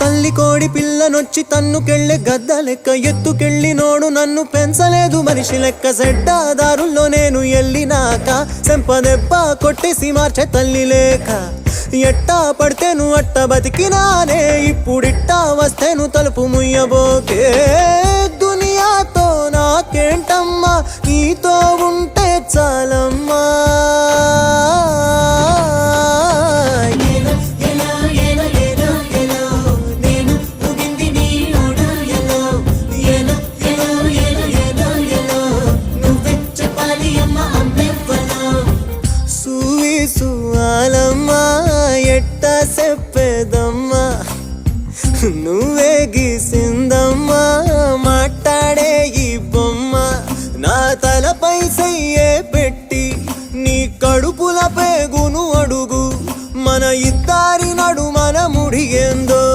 తల్లి కోడి పిల్లనొచ్చి తన్నుకెళ్ళే గద్ద లెక్క ఎత్తుకెళ్ళి నోడు నన్ను పెంచలేదు మనిషి లెక్క సెడ్డాదారుల్లో నేను ఎల్లినాక సెంపదెబ్బ కొట్టేసి మార్చే తల్లి లేక ఎట్టా పడితేను అట్ట బతికినానే ఇప్పుడిట్టా వస్తేను తలుపు ముయ్యబోకే దునియాతో నాకేంటమ్మా నీతో ఉంటే చాలమ్మా నువ్వే గీసే